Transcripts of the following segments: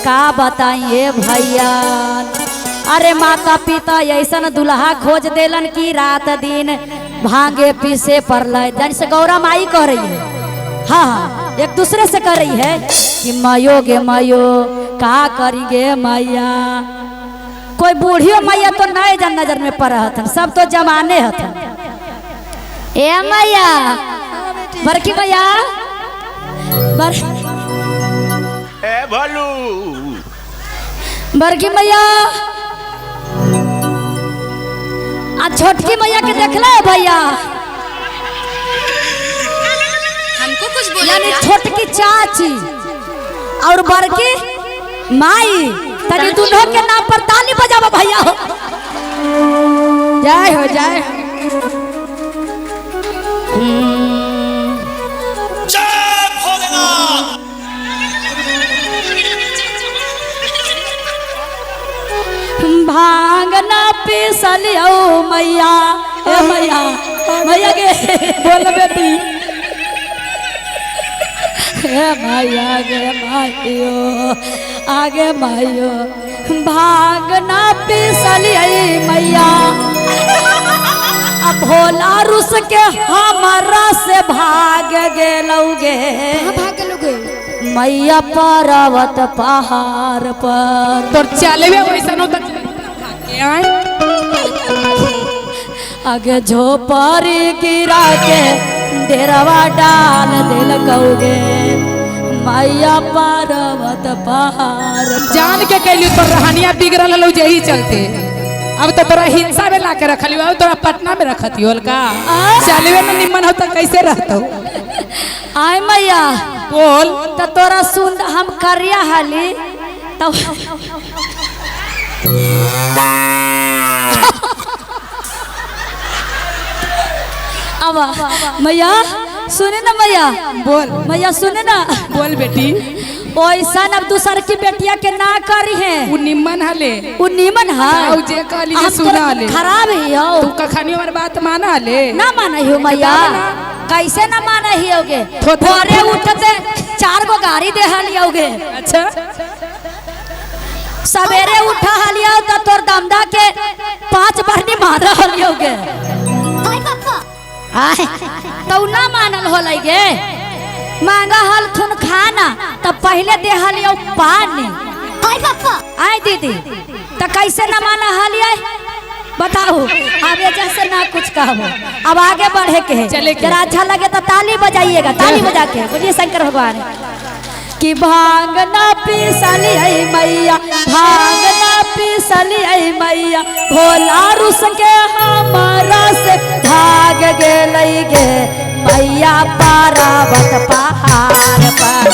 का बताइए भैया। अरे माता पिता ऐसा दुल्हा खोज देलन की रात दिन भांगे पीसे पड़ल। जैसे गौरा माई कह रही है, हाँ एक दूसरे से कह रही है कि मायो गे मायो का करी गे मैया। कोई बूढ़ियो मैया तो नए जन नजर में पड़ हथन, सब तो जमाने हथन। ए मैया बड़की मैया बड़की मैया आ छोटकी मैया के देखला है भैया। हमको कुछ बोला यानी छोटकी चाची और बड़की माई, तनी दोनों के नाम पर ताली बजावा भैया। हो जय हो जय भांगना पिसलियो मैया। ए मैया मैया के बोल बेटी। ए मैया गे माइयो आगे माइयो भांगना पिसलियो मैया। अब भोला रुस के हमारा से भाग गेलौगे मैया पर्वत पहाड़ पर। तोर चले वैसा आगे झोपड़ी गिरा के डेरवा डाल दिल कौगे मैया पर्वत पहाड़। जान के कैली तोर रहनिया बिगड़ल लो यही चलते। अब तो तोरा हिंसा में ला के रखली, अब तोरा पटना में रखती होल का। चलवे में निमन हो तो कैसे रहतो। आय मैया बोल तो तोरा सुन हम करिया हाली तो अब मैया सुने ना मैया। बोल मैया सुने ना। बोल बेटी ओइसा अब दूसर की बेटिया के ना करी है। उ निमन हले उ नीमन है औ जे कहली जे सुना ले खराब ही हो। तू कखनी हमर बात माना ले ना माना ही हो मैया। कैसे ना माना ही होगे। भोरे उठते 4 गो गाड़ी दे हलियोगे। अच्छा सवेरे उठा हलियो तो तोर दमदा के 5 बरनी मारा हलियोगे। तो ना मानल होलै गे। मांगा हल थुन खाना तो पहले दे हलियो पानी। आय दीदी तो कैसे ना माना हलियो बताओ। अब जैसे ना कुछ कहो, अब आगे बढ़े के है। चले जरा अच्छा लगे तो ताली बजाइएगा, ताली बजा के बोलिए शंकर भगवान कि भांगना पिसली है मैया भांगना पिसली है मैया। भोला रुस के हमारा से भाग गेलै गे मैया पर्वत पहाड़ पर।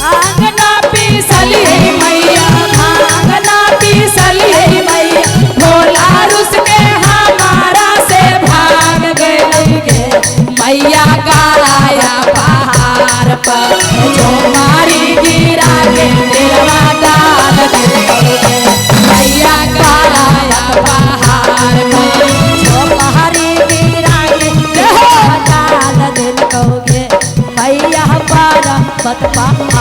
भांगना पिसली है मैया भांगना पिसली है मैया। भोला रुस के हमारा से भाग गेलै गे मैया गाया पहाड़ पर। जो मारी गिरा के डेरवा डाल दिलौगे मैया गाया पहाड़ पर। जो मारी गिरा के डेरवा डाल दिलौगे मैया पर्वत पहाड़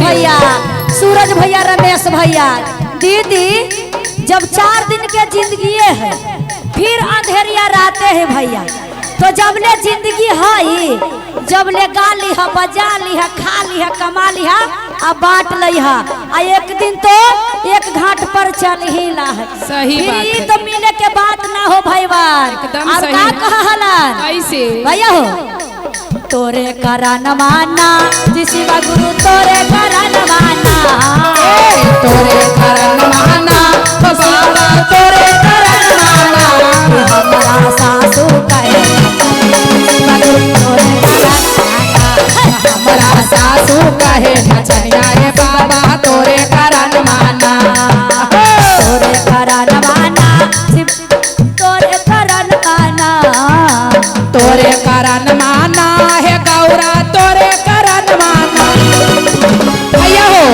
भैया, सूरज भैया, रमेश भैया। दीदी जब 4 दिन के जिंदगी है, फिर अंधेरिया राते है भैया, तो जब ले जिंदगी है, जब ले गा लिहा, बजा लिहा, खा लिहा, कमा लिहा, आ बांट लिहा, आ एक दिन तो एक घाट पर चल ही ला है। सही बात है। तो मिले के बात ना हो भाईवान। एकदम और सही। का कहलन कैसे भैया हो, तोरे करा न माना जिसिवा गुरु, तोरे करा न माना, तोरे करन माना बाबा तोरे करन माना। हमारा सासू कहे जिसिवा गुरु, तोरे करा न माना, हमारा सासू कहे नचनिया रे बाबा तोरे करन माना। तोरे करा न माना, तोरे करा न माना, तोरे करन माना है गौरा तोरे करन माना। भैया हो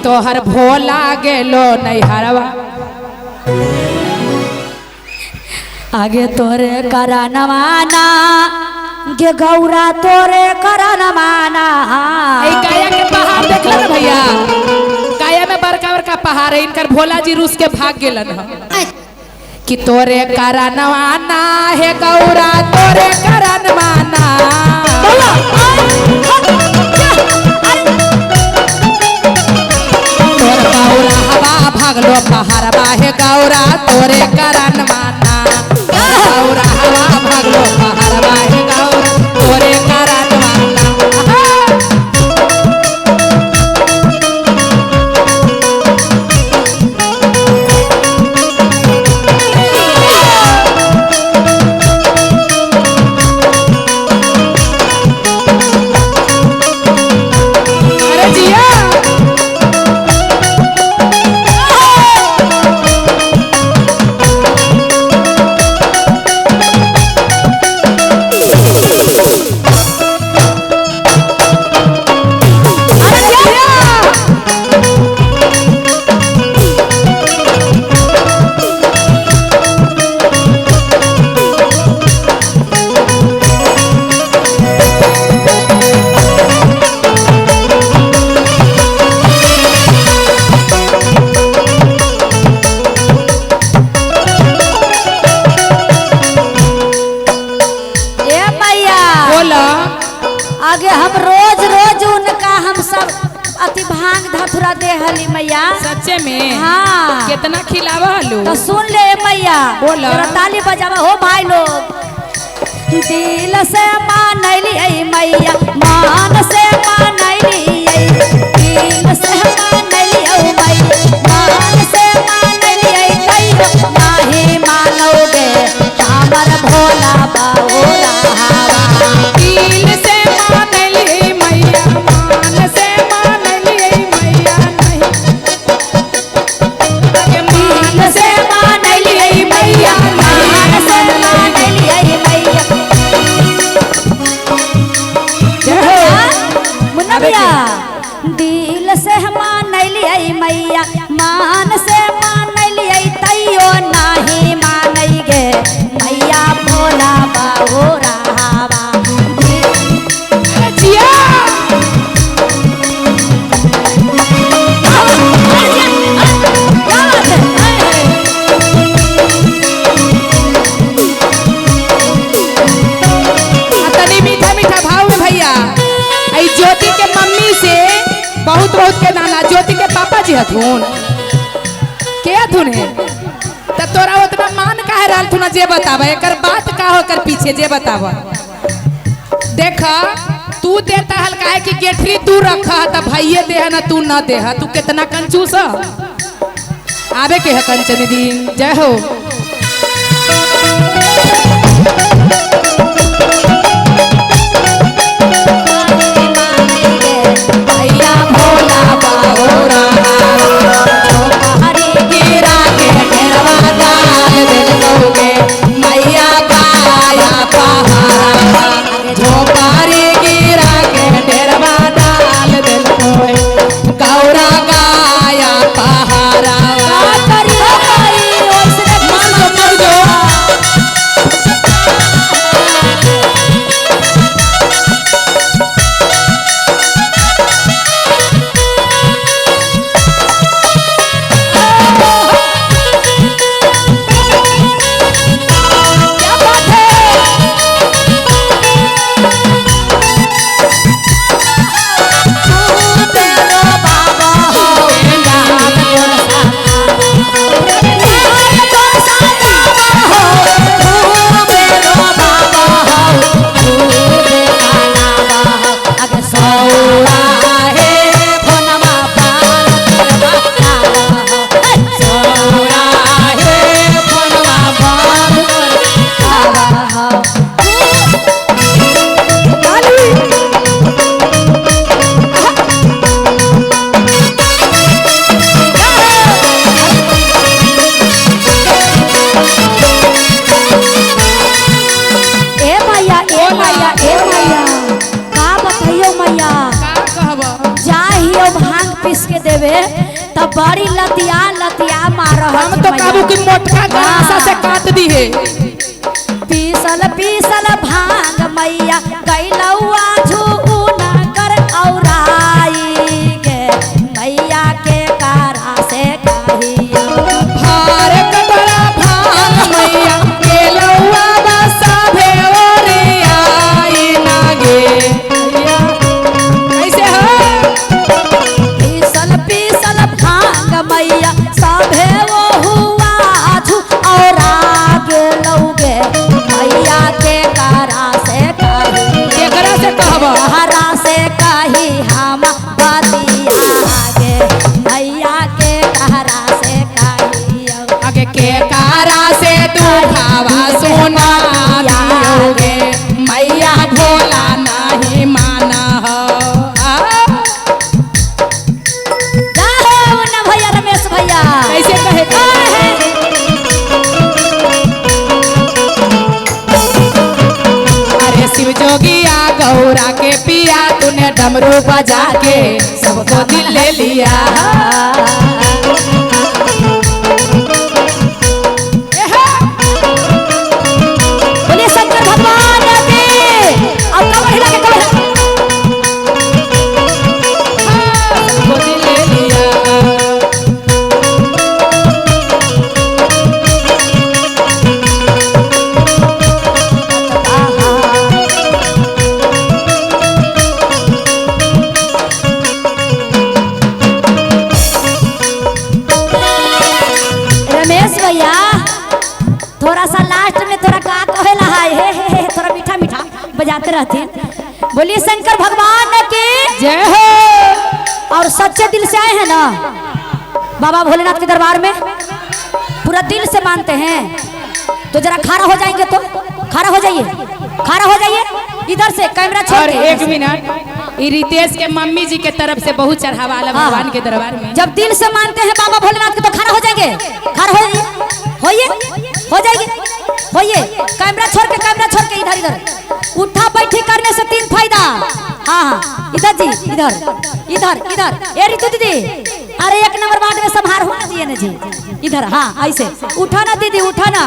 तोहर भोला गेलो नैहरवा, आगे तोरे करा न माना, गे गौरा तोरे करा न माना। गाया के पहाड़ देखला ना भैया, गाया में बड़का बड़का पहाड़ है, इनकर भोला जी रूस के भाग गेलन ह कि तोरे करन माना है गौरा तोरे करन माना। तोर गौरा हवा भागलो पहाड़वा है गौरा तोरे करन माना। गौरा हवा भागलो पहाड़वा है गौरा तोरे करन माना। अरे जिया आगे हम रोज रोज उनका हम सब अति भांग धथुरा दे हली मैया। सच्चे में हाँ। कितना खिलावा हलू तो सुन ले मैया, बोला। जरा ताली बजावा हो भाई लोग। दिल से मानैली ऐ मैया, मान से मानैली ऐ, दिल से मानैली ऐ मैया, मान से मानैली ऐ, कहियो नाही मानोगे हमर भोला बाबूरा। दिल से मानली मैया, मान से मानली मैया नहीं। दिल से मानैली मैया, मान से मानैली मैया। मुन्ना भैया, दिल से मानैली मैया, मान से मानैली तैयो नाही मानै गे मैया भोला बाबूरा। जिया तनी मीठा मीठा भाव में भैया, आई ज्योति के मम्मी से बहुत बहुत के नाना, ज्योति के पापा जी हथुन के हथुन है त तोरा उतना मान काहे रहल थुना, जे बतावा एकर बात का हो कर पीछे जे बतावा। देखा तू देता हल काहे कि गेठरी तू रखा त भैये देह ना तू ना देह, तू कितना कंजूस आवे के है कंचन दिन। जय हो मैया भोला बाबूरा। हरे गिरा के घेरवा डाल दिल लोगे मैया काया पहाड़ा। झोपारी गिरा के ढेरवा डाल दिल होए गौरा गाया पहाड़ा। करी ओसने मान जो कर जो ही वो भांग पीस के देवे तब बड़ी लतिया लतिया मार हम तो काबू की मोटका गलासा से काट दी है। पीसल पीसल भांग मैया कैलौआ झूना कर औराई के मैया के कारा से कहिया भार कटरा भांग मैया के लौआ बसा भेवरे आई नागे कैसे है। पीसल पीसल भांग मैया सभे वो हुआ झू और आगे लौगे मैया के कारा से कही केकरा से कहबा हरा से कही हम बतिया आगे मैया के कारा से कही आगे के कारा से तू भावा सोना दियोगे मैया भोला नहीं माना हो। भैया रमेश भैया कैसे कहे अरे शिव जोगिया गौरा के पिया तूने डमरू बजा के सबको दिल ले लिया। बोलिए शंकर भगवान की अब कमर हिला के कमर सबको दिल ले लिया। रमेश भैया थोड़ा सा लास्ट में थोड़ा का कहेला है हे थोड़ा मीठा मीठा बजाते रहते। बोलिए शंकर भगवान की जय हो। और सच्चे दिल से आए हैं ना बाबा भोलेनाथ के दरबार में पूरा दिल से मानते हैं तो जरा खड़ा हो जाएंगे तो खड़ा हो जाइए खड़ा हो जाइए इधर से कैमरा छोड़ और के। एक मिनट ई रितेश के मम्मी जी के तरफ से बहुत चढ़ावा वाला भगवान के दरबार में। जब दिल से मानते हैं बाबा भोलेनाथ के तो खड़ा हो जाएंगे खड़ा होइए हो जाएंगे होइए कैमरा छोड़ के इधर इधर उठा बैठी करने से 3 फायदा। हाँ इधर जी इधर ए रितु दीदी अरे 1 नंबर वार्ड में संभार होना चाहिए ना जी इधर। हाँ ऐसे उठा ना दीदी उठा ना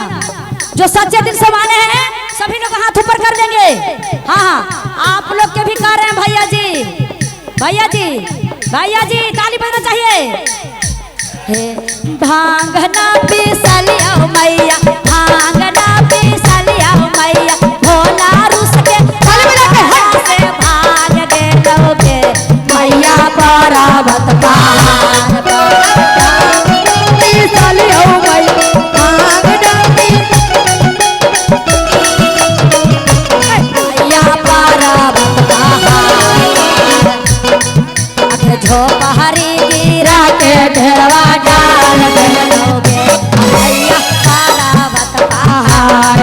जो सच्चे दिल से माने हैं सभी लोग हाथ ऊपर कर देंगे। हाँ आप लोग के भी कर रहे हैं भैया जी ताली बजाना चाहिए। भांग ना पिसलिया मैया भांग ना पिसलिया मैया भोला रुस के से भाग गे लोगे मैया पर्वत पहाड़ पिसलिया मैया भांग ना मैया पर्वत पहाड़ झोपहरी गिरा के ढेरवा डाल देलोगे मैया पर्वत पहाड़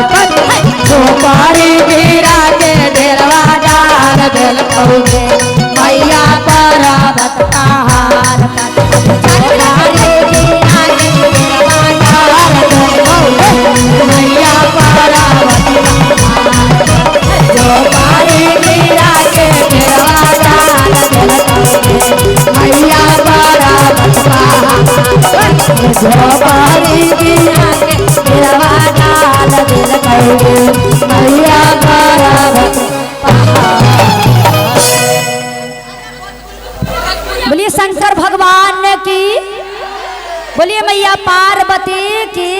झोपहरी गिरा के ढेरवा डाल देलोगे मैया पर्वत पहाड़ झोपहरी गिरा के ढेरवा डाल देलोगे मैया पर्वत पहाड़ झोपहरी गिरा के ढेरवा डाल देलोगे मैया पर्वत पहाड़ झोपड़ी गिरा के ढेरवा डाल देलोगे मैया पर्वत पहाड़। बोलिए शंकर भगवान की बोलिए मैया पार्वती की।